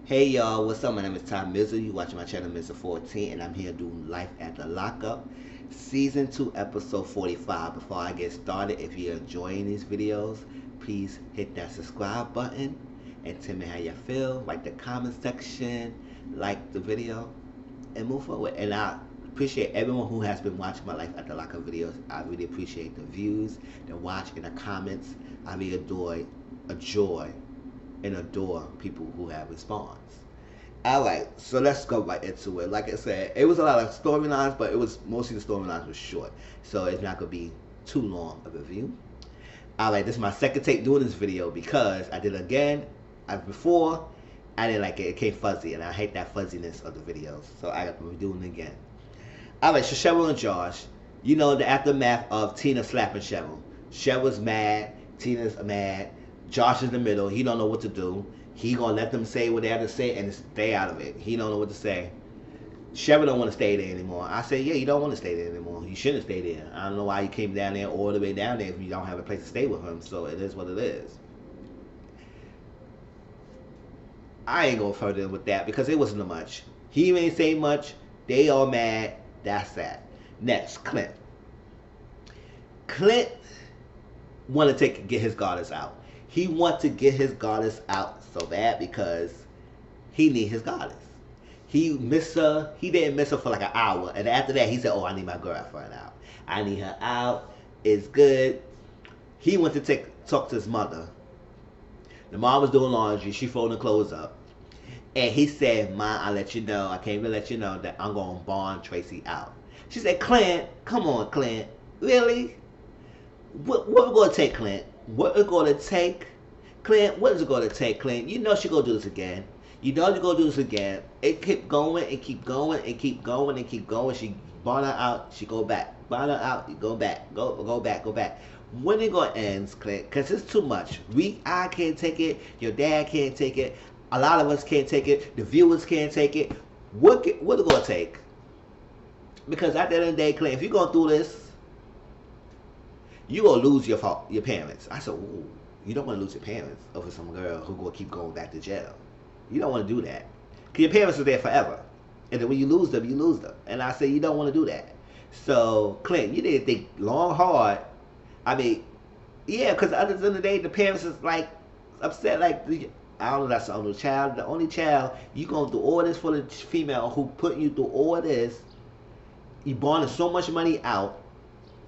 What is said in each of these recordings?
Hey y'all, what's up? My name is Mizzle. You watching my channel Mizzle 14, and I'm here doing Life at the Lockup, Season 2, Episode 45. Before I get started, if you're enjoying these videos, please hit that subscribe button and tell me how you feel. Like the comment section, like the video, and move forward. And I appreciate everyone who has been watching my Life at the Lockup videos. I really appreciate the views, the watch, and the comments. I really adore and adore people who have response. Alright, so let's go right into it. Like I said, it was a lot of storylines, but it was mostly the storylines were short. So it's not gonna be too long of a review. Alright, this is my second take doing this video because I did it again. Before, I didn't like it. It came fuzzy, and I hate that fuzziness of the videos. So I got to redo it again. Alright, so Cheryl and Josh, you know the aftermath of Tina slapping Cheryl. Cheryl's mad, Tina's mad, Josh is in the middle. He don't know what to do. He gonna let them say what they have to say and stay out of it. He don't know what to say. Cheryl don't want to stay there anymore. I say, yeah, you don't want to stay there anymore. You shouldn't stay there. I don't know why you came down there all the way down there if you don't have a place to stay with him. So it is what it is. I ain't going further with that because it wasn't much. He ain't say much. They all mad. That's that. Next, Clint. Clint want to get his goddess out. He want to get his goddess out so bad because he need his goddess. He miss her. He didn't miss her for like an hour, and after that he said, "Oh, I need my girlfriend out. I need her out. It's good." He went to talk to his mother. The mom was doing laundry. She folding clothes up, and he said, "Ma, I let you know. I came to let you know that I'm gonna bond Tracy out." She said, "Clint, come on, Clint. Really? What we gonna take, Clint? What it gonna take, Clint? What is it gonna take, Clint? You know she gonna do this again. You know she gonna do this again. It keep going and keep going and keep going and keep going. She bought her out. She go back. Bought her out. You go back. Go back. Go back. When it gonna end, Clint? Cause it's too much. I can't take it. Your dad can't take it. A lot of us can't take it. The viewers can't take it. What it gonna take? Because at the end of the day, Clint, if you're gonna do this, you gonna lose your parents. I said, ooh, you don't want to lose your parents over some girl who gonna keep going back to jail. You don't want to do that. Because your parents are there forever. And then when you lose them, you lose them. And I said, you don't want to do that. So, Clint, you need to think long, hard. I mean, yeah, because at the end of the day, the parents is like upset. Like, I don't know, that's the only child. The only child, you gonna do all this for the female who putting you through all this. You bonding so much money out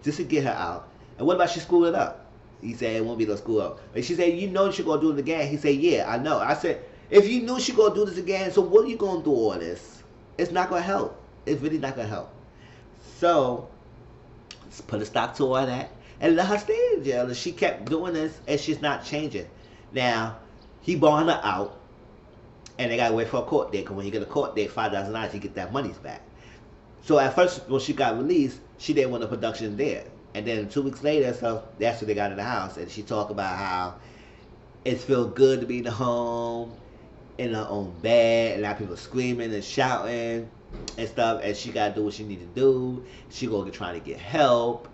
just to get her out. And what about she screwed it up? He said it won't be no screw up. And she said, you know she gonna do it again. He said, yeah, I know. I said, if you knew she gonna do this again, so what are you gonna do all this? It's not gonna help. It's really not gonna help. So let's put a stop to all that and let her stay in jail. And she kept doing this and she's not changing. Now, he bought her out and they gotta wait for a court date. Because when you get a court date, $5,000, you get that money back. So at first, when she got released, she didn't want the production there. And then 2 weeks later, so that's when they got in the house. And she talked about how it feels good to be in the home, in her own bed. A lot of people screaming and shouting and stuff. And she got to do what she need to do. She going to try to get help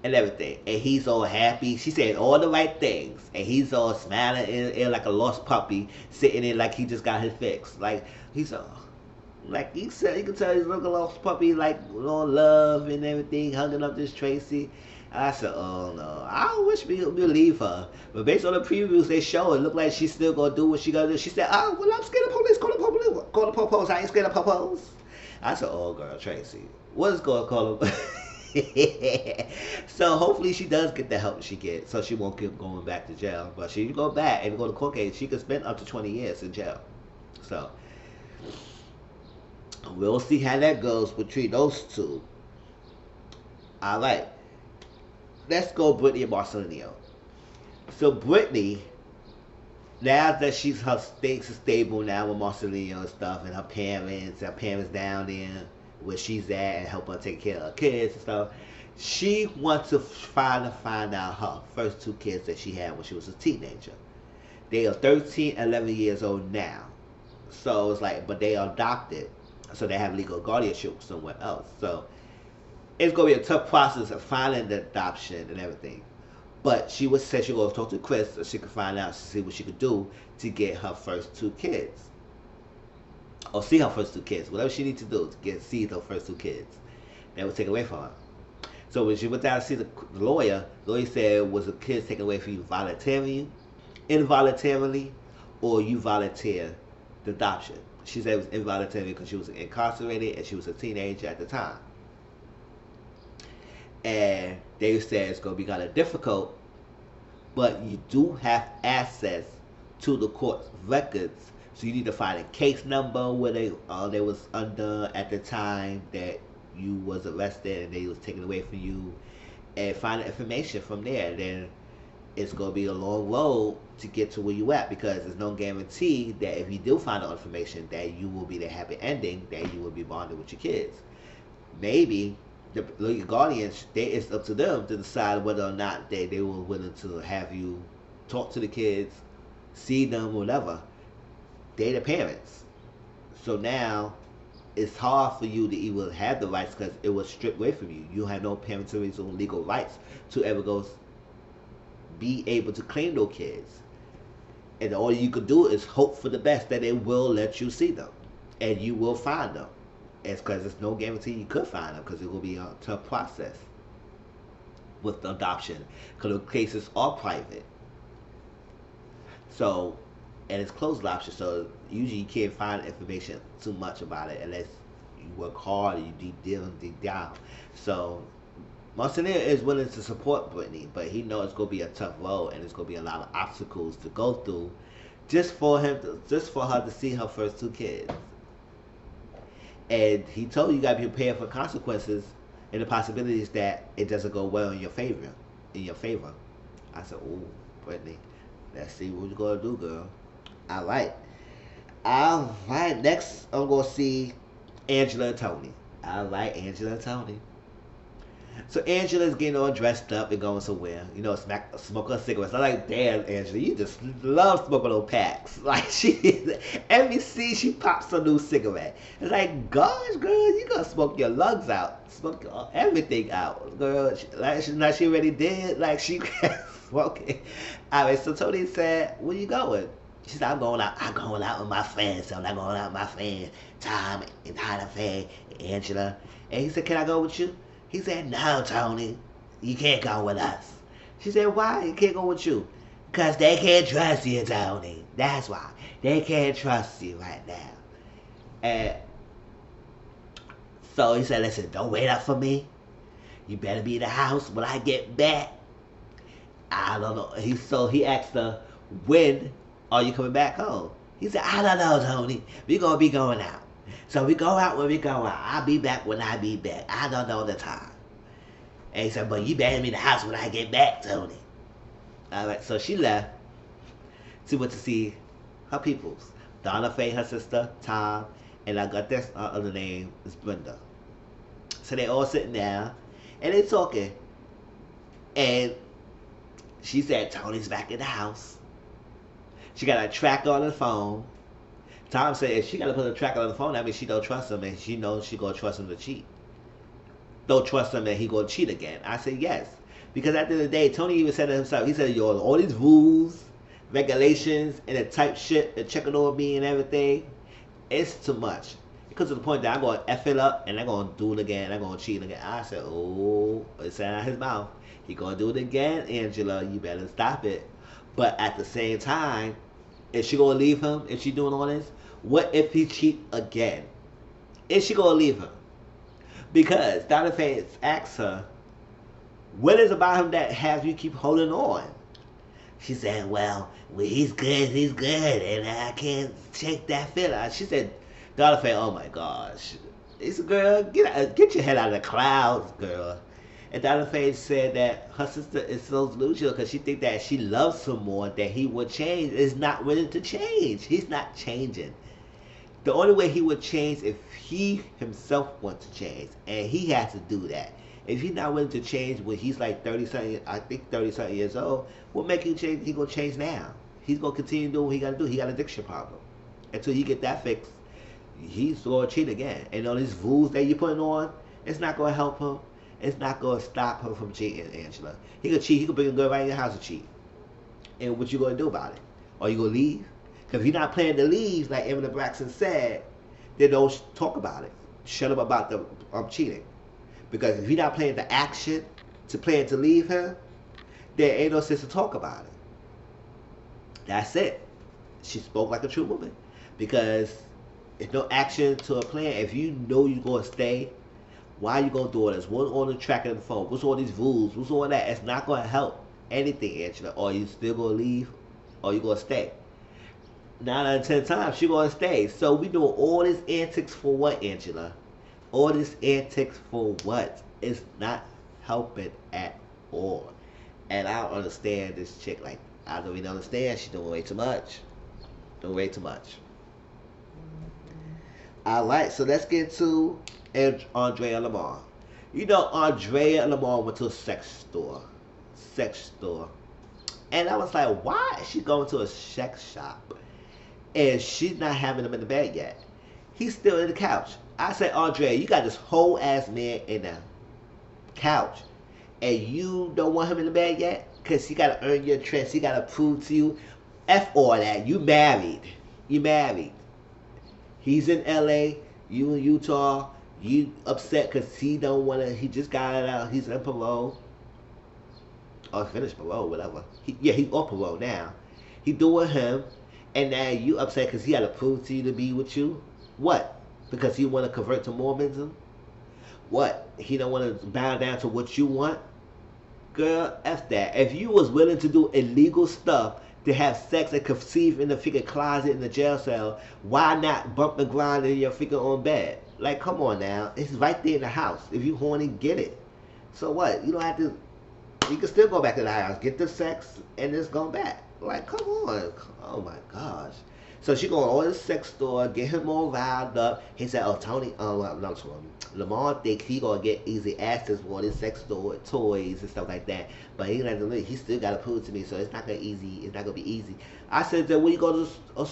and everything. And he's all happy. She said all the right things. And he's all smiling in like a lost puppy, sitting in like he just got his fix. Like, he's all... Like he said, you can tell he's looking lost puppy, like all love and everything, hugging up this Tracy. I said, oh no, I wish we believe her. But based on the previews they show, it looked like she's still gonna do what she gonna do. She said, oh, well, I'm scared of police. Call the police. Call the popos. I ain't scared of popos. I said, oh girl, Tracy, what is going to call them? So hopefully she does get the help she gets, so she won't keep going back to jail. But she go back and go to court case, she could spend up to 20 years in jail. So we'll see how that goes between those two. All right. Let's go Brittany and Marcelino. So Brittany, now that her things are stable now with Marcelino and stuff, and her parents down there where she's at and help her take care of her kids and stuff, she wants to find out her first 2 kids that she had when she was a teenager. They are 13 and 11 years old now. So it's like, but they are adopted. So they have legal guardianship somewhere else. So it's going to be a tough process of finding the adoption and everything. But she said she was going to talk to Chris so she could find out, see what she could do to get her first 2 kids. or see her first two kids, whatever she needs to do to see her first two kids. That was taken away from her. So when she went down to see the lawyer said, was the kids taken away from you voluntarily, involuntarily, or you volunteer the adoption? She said it was involuntary because she was incarcerated and she was a teenager at the time. And they said it's going to be kind of difficult, but you do have access to the court records. So you need to find a case number where they was under at the time that you was arrested and they was taken away from you, and find the information from there. And then it's going to be a long road to get to where you at, because there's no guarantee that if you do find the information that you will be the happy ending, that you will be bonded with your kids. Maybe the legal guardians, it's up to them to decide whether or not they were willing to have you talk to the kids, see them, whatever. They the parents. So now it's hard for you to even have the rights because it was stripped away from you. You have no parental or legal rights to ever go be able to claim those kids. And all you could do is hope for the best that they will let you see them. And you will find them. It's because there's no guarantee you could find them, because it will be a tough process with the adoption, because the cases are private. So, and it's closed adoption, so usually you can't find information too much about it unless you work hard and you deep down. So Monsignor is willing to support Brittany, but he knows it's gonna be a tough road and it's gonna be a lot of obstacles to go through just for her to see her first two kids. And he told you gotta be prepared for consequences and the possibilities that it doesn't go well in your favor. I said, "Ooh, Brittany, let's see what you're gonna do, girl." All right. Next, I'm gonna see Angela and Tony. All right, Angela and Tony. So Angela's getting all dressed up and going somewhere, smoking a cigarette. I'm like, damn, Angela, you just love smoking those packs. Like, every scene she pops a new cigarette. It's like, gosh, girl, you gonna smoke your lungs out, smoke everything out, girl. She already did. Like, she smoking. All right, so Tony said, "Where you going?" She said, I'm going out with my friends. So I'm going out with my friends, Tom and Jonathan and Angela. And he said, "Can I go with you?" He said, "No, Tony, you can't go with us." She said, "Why? You can't go with you?" "Because they can't trust you, Tony. That's why. They can't trust you right now." And so he said, "Listen, don't wait up for me. You better be in the house when I get back." I don't know. He asked her, "When are you coming back home?" He said, "I don't know, Tony. We're going to be going out. So we go out when we go out. I'll be back when I be back. I don't know the time." And he said, "But you better be in the house when I get back, Tony." All right, so she left. She went to see her peoples. Donna Faye, her sister, Tom, and I got this other name is Brenda. So they all sitting down, and they talking. And she said, "Tony's back in the house. She got a tracker on the phone." Tom said, if she got to put a tracker on the phone, that means she don't trust him, and she knows she going to trust him to cheat. Don't trust him that he going to cheat again. I said, yes. Because at the end of the day, Tony even said it himself. He said, "Yo, all these rules, regulations, and the type shit, and checking over me and everything, it's too much." It comes to the point that I'm going to F it up, and I'm going to do it again, I'm going to cheat again. I said, oh, it said out his mouth. He going to do it again, Angela. You better stop it. But at the same time, is she going to leave him if she doing all this? What if he cheat again? Is she going to leave him? Because Donna Faye asked her, what is about him that has you keep holding on? She said, well, he's good, and I can't take that feeling. She said, Donna Faye, oh my gosh. It's a girl, get your head out of the clouds, girl. And Donna Faye said that her sister is so delusional because she thinks that she loves him more, that he would change. Is not willing to change. He's not changing. The only way he would change if he himself wants to change. And he has to do that. If he's not willing to change when he's like 30-something years old, what make him change? He's going to change now. He's going to continue doing what he got to do. He got an addiction problem. Until he get that fixed, he's going to cheat again. And all these rules that you're putting on, it's not going to help him. It's not going to stop her from cheating, Angela. He could cheat. He could bring a girl right in your house to cheat. And what you going to do about it? Are you going to leave? Because if you're not planning to leave, like Emily Braxton said, then don't talk about it. Shut up about the cheating. Because if you're not playing the action to plan to leave him, there ain't no sense to talk about it. That's it. She spoke like a true woman. Because if no action to a plan, if you know you're going to stay, why are you going to do all this? What's on the tracking the phone? What's all these rules? What's all that? It's not going to help anything, Angela. Or you still going to leave, or you going to stay. 9 out of 10 times, she going to stay. So we doing all these antics for what, Angela? All these antics for what? It's not helping at all. And I don't understand this chick. Like, I don't even understand. She's doing way too much. Doing way too much. Alright, so let's get to Andrea Lamar. You know, Andrea Lamar went to a sex store. And I was like, why is she going to a sex shop? And she's not having him in the bed yet. He's still in the couch. I said, Andrea, you got this whole ass man in the couch. And you don't want him in the bed yet? Because he got to earn your trust. He got to prove to you. F all that. You married. You married. He's in LA. You in Utah. You upset because he don't want to. He just got it out. He's in parole. Or finished parole, whatever. He's off parole now. He doing him. And now you upset because he got to prove to you to be with you? What? Because he want to convert to Mormonism? What? He don't want to bow down to what you want? Girl, F that. If you was willing to do illegal stuff to have sex and conceive in the freaking closet in the jail cell, why not bump and grind in your freaking own bed? Like, come on now. It's right there in the house. If you horny, get it. So what? You don't have to. You can still go back to the house, get the sex, and just go back. Like, come on. Oh my gosh. So she going to all the sex store, get him all riled up. He said, oh, Tony, Lamar think he going to get easy access for all this sex store, toys and stuff like that. But he still got to prove it to me, so it's not going to be easy. I said, then what you go to a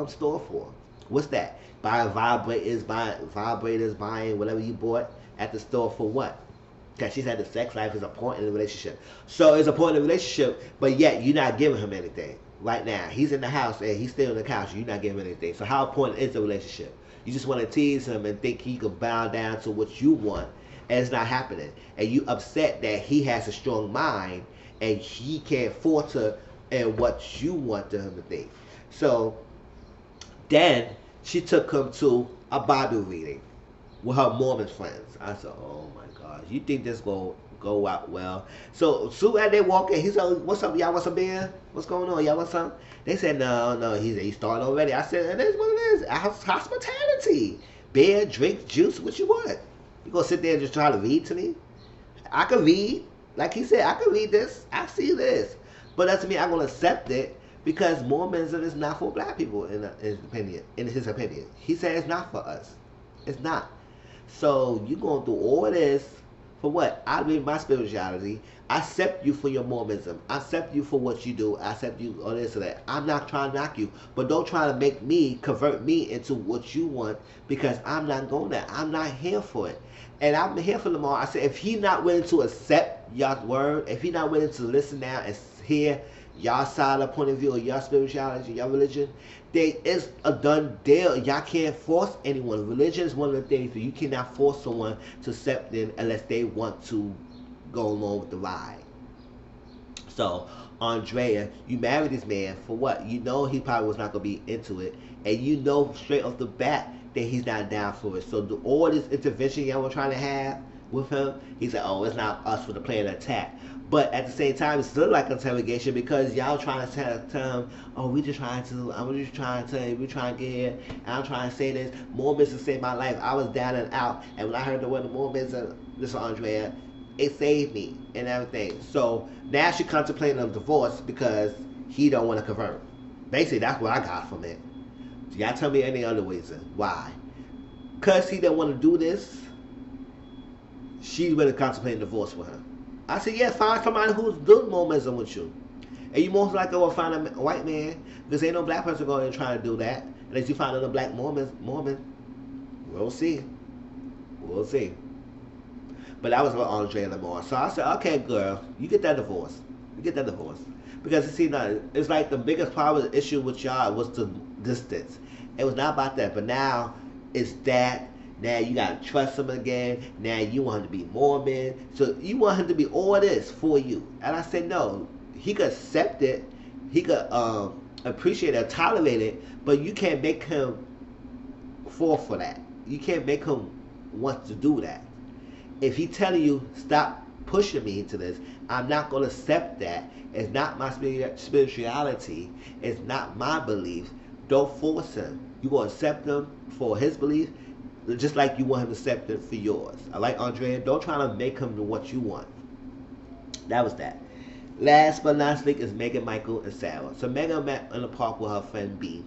store for? What's that? Buying vibrators, buying whatever you bought at the store for what? Because she said the sex life is important in the relationship. So it's important in the relationship, but yet you're not giving him anything. Right now, he's in the house and he's still on the couch. You're not giving him anything. So how important is the relationship? You just want to tease him and think he can bow down to what you want, and it's not happening. And you upset that he has a strong mind and he can't falter in what you want him to think. So then she took him to a Bible reading with her Mormon friends. I said, oh my gosh, you think this will go out well? So soon as they walk in, he said, what's up, y'all want some beer? What's going on? Y'all want some? They said, no. He started already. I said, it is what it is. Hospitality. Beer, drink, juice, what you want? You gonna sit there and just try to read to me? I can read. Like he said, I can read this. I see this. But that to me, I'm gonna accept it because Mormonism is not for black people in his opinion. He said it's not for us. It's not. So you going through all this for what? I read my spirituality. I accept you for your Mormonism. I accept you for what you do. I accept you on this or that. I'm not trying to knock you. But don't try to make me, convert me into what you want because I'm not going there. I'm not here for it. And I'm here for them all. I said, if he's not willing to accept y'all's word, if he's not willing to listen now and hear y'all side of point of view of y'all spirituality, y'all religion, then it's a done deal. Y'all can't force anyone. Religion is one of the things that you cannot force someone to accept them unless they want to go along with the ride. So, Andrea, you married this man for what? You know he probably was not going to be into it. And you know straight off the bat that he's not down for it. So, all this intervention y'all were trying to have with him, he said, oh, it's not us for the plan to attack. But at the same time, it's still like interrogation because y'all trying to tell him, oh, I'm just trying to tell you, we're trying to get here, and I'm trying to say this. Mormons saved my life. I was down and out, and when I heard the word Mormons, this Andrea, it saved me and everything. So now she contemplating a divorce because he don't want to convert. Basically, that's what I got from it. Y'all tell me any other reason why? Because he didn't want to do this, she's really contemplating divorce with him. I said, yeah, find somebody who's doing Mormonism with you. And you most likely will find a white man, because ain't no black person going and trying to do that. Unless you find another black Mormon. We'll see. We'll see. But that was what Andrea Lamar. So I said, okay, girl, you get that divorce. You get that divorce. Because you see, now, it's like the biggest problem, issue with y'all was the distance. It was not about that. But now, It's that. Now you gotta trust him again. Now you want him to be Mormon. So you want him to be all this for you. And I said no. He could accept it. He could appreciate it, tolerate it, but you can't make him fall for that. You can't make him want to do that. If he telling you stop pushing me into this, I'm not gonna accept that. It's not my spirituality. It's not my belief. Don't force him. You gonna accept him for his belief, just like you want him to accept it for yours. I like Andrea. Don't try to make him do what you want. That was that. Last but not least is Megan, Michael, and Sarah. So Megan met in the park with her friend B.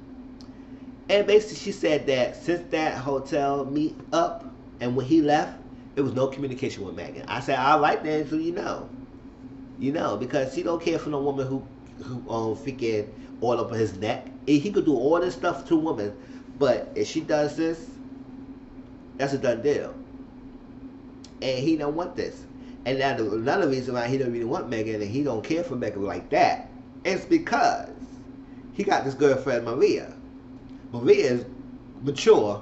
And basically she said that since that hotel meet up and when he left, there was no communication with Megan. I said, all right then, so you know. You know, because he don't care for no woman who freaking all up on his neck. He could do all this stuff to a woman, but if she does this, that's a done deal. And he don't want this. And now another reason why he don't really want Megan and he don't care for Megan like that is because he got this girlfriend Maria. Maria is mature,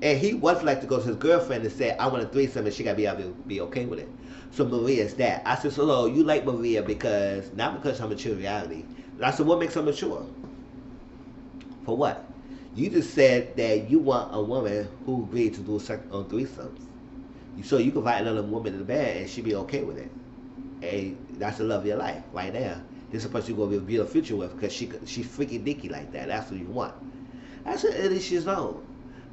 and he would like to go to his girlfriend and say, I want a threesome, and she got to be able to be okay with it. So Maria is that. I said, so you like Maria because, not because of her maturity. I said, what makes her mature? For what? You just said that you want a woman who agreed to do threesomes. So you can invite another woman in the bed and she be okay with it. And that's the love of your life right there. This is a person you're going to build a future with because she freaking dicky like that. That's what you want. That's what it is she's own.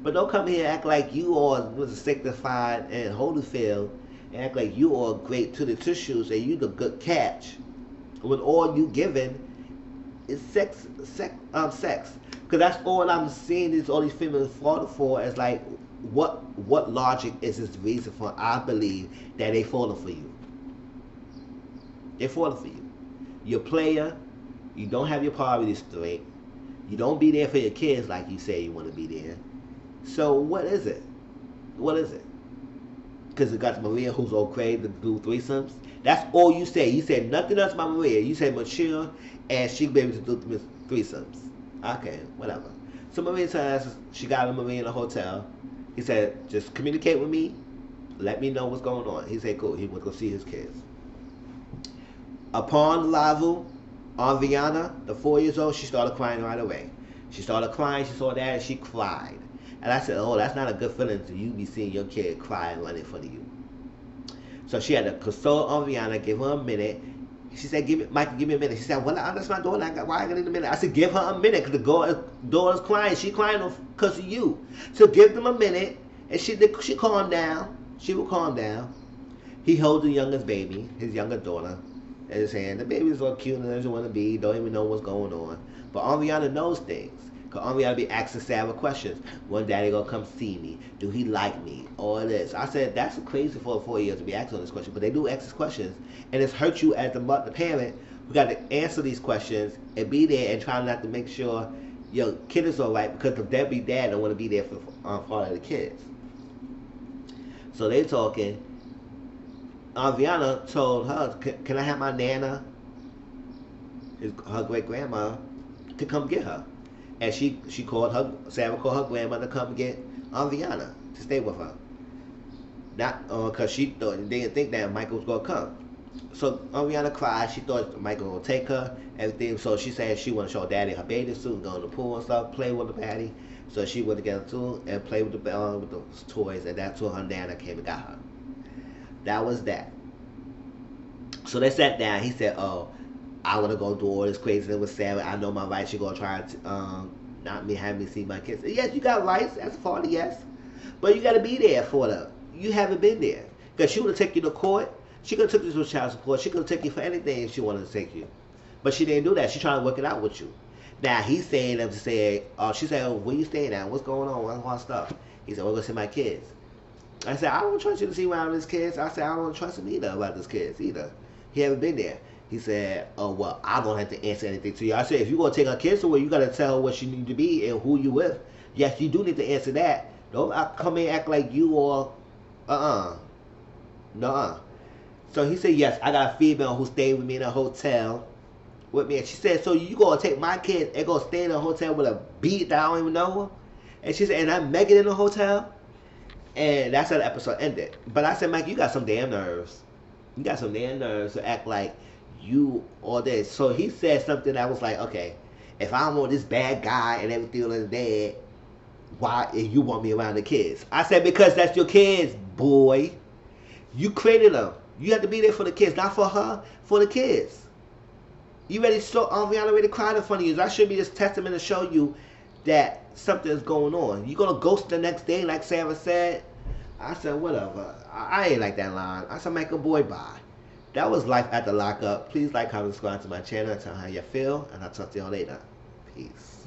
But don't come here and act like you all was sanctified and Holyfield and act like you all great to the tissues and you the good catch when all you giving is sex. Because that's all I'm seeing is all these females falling for is like, what logic is this reason for I believe that they falling for you? They're falling for you. You're a player. You don't have your priorities straight. You don't be there for your kids like you say you want to be there. So what is it? What is it? Because it got Maria who's okay to do threesomes. That's all you say. You said nothing else about Maria. You said mature and she be able to do threesomes. Okay, whatever. So Maria tells us she got Maria in a hotel. He said, just communicate with me. Let me know what's going on. He said, cool. He went to go see his kids. Upon arrival on Viana, the 4 years old, she started crying right away. She started crying. She saw that and she cried. And I said, oh, that's not a good feeling to you be seeing your kid cry and run in front of you. So she had to console on Viana, give her a minute. She said, Michael, give me a minute. She said, well, that's my daughter. Why I got in a minute? I said, give her a minute because the daughter's crying. She crying because of you. So give them a minute. And she calmed down. She will calm down. He holds the youngest baby, his younger daughter, in his hand. The baby's all cute and doesn't want to be, don't even know what's going on. But Ariana knows things. Because Ariana be asking Sarah questions. When daddy gonna come see me? Do he like me? All this. I said, that's crazy for a 4 years to be asking this question. But they do ask these questions. And it's hurt you as the parent who got to answer these questions and be there and try not to make sure your kid is all right. Because the deadbeat dad don't want to be there for part of the kids. So they talking. Viana told her, can I have my Nana, her great-grandma, to come get her? And Sarah called her grandma to come get Viana to stay with her. Not because she didn't think that Michael was going to come. So Viana cried. She thought Michael was going to take her, everything. So she said she wanted to show daddy her bathing suit and go in the pool and stuff, play with the daddy. So she went to get a tool and play with the toys, and that's when her Nana came and got her. That was that. So they sat down. He said, oh, I want to go do all this craziness with Sarah. I know my rights. You're going to try to not me have me see my kids. Yes, you got rights. That's a father, yes. But you got to be there for them. You haven't been there. Because she would have taken you to court. She could have took you to child support. She could have taken you for anything if she wanted to take you. But she didn't do that. She's trying to work it out with you. Now, he's saying them to say, she said, oh, where you staying at? What's going on? What's my stuff? He said, we're going to see my kids. I said, I don't trust you to see around his kids. I said, I don't trust him either about his kids either. He haven't been there. He said, oh, well, I don't have to answer anything to you. I said, if you're going to take her kids away, you got to tell her what she need to be and who you with. Yes, you do need to answer that. Don't come in and act like you or, nuh-uh. So he said, yes, I got a female who stayed with me in a hotel with me. And she said, so you going to take my kids and go stay in a hotel with a beat that I don't even know her? And she said, and I met it in the hotel. And that's how the episode ended. But I said, Mike, you got some damn nerves. You got some damn nerves to act like you all this. So he said something that was like, okay, if I want this bad guy and everything like that, why you want me around the kids? I said, because that's your kids, boy. You created them. You have to be there for the kids, not for her, for the kids. You ready so Rihanna ready to cry in front of you. That should be this testament to show you that something is going on. You gonna ghost the next day like Sarah said? I said, whatever. I ain't like that line. I said, make a boy bye. That was Life at the Lockup. Please like, comment, subscribe to my channel and tell how you feel. And I'll talk to y'all later. Peace.